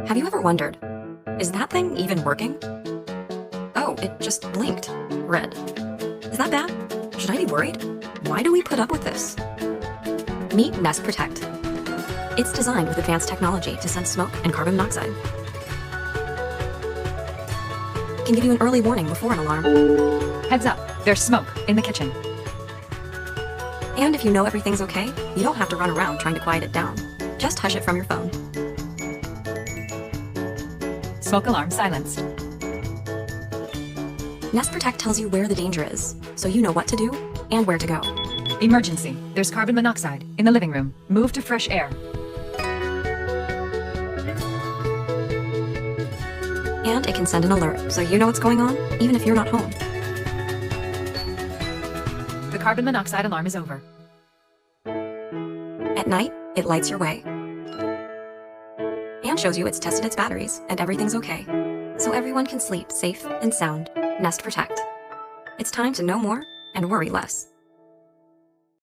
Have you ever wondered, is that thing even working? Oh, it just blinked. Red. Is that bad? Should I be worried? Why do we put up with this? Meet Nest Protect. It's designed with advanced technology to sense smoke and carbon monoxide. It can give you an early warning before an alarm. Heads up, there's smoke in the kitchen. And if you know everything's okay, you don't have to run around trying to quiet it down. Just hush it from your phone. Smoke alarm silenced. Nest Protect tells you where the danger is, so you know what to do and where to go. Emergency, there's carbon monoxide in the living room. Move to fresh air. And it can send an alert, so you know what's going on, even if you're not home. The carbon monoxide alarm is over. At night, it lights your way. And shows you it's tested its batteries and everything's okay. So everyone can sleep safe and sound. Nest Protect. It's time to know more and worry less.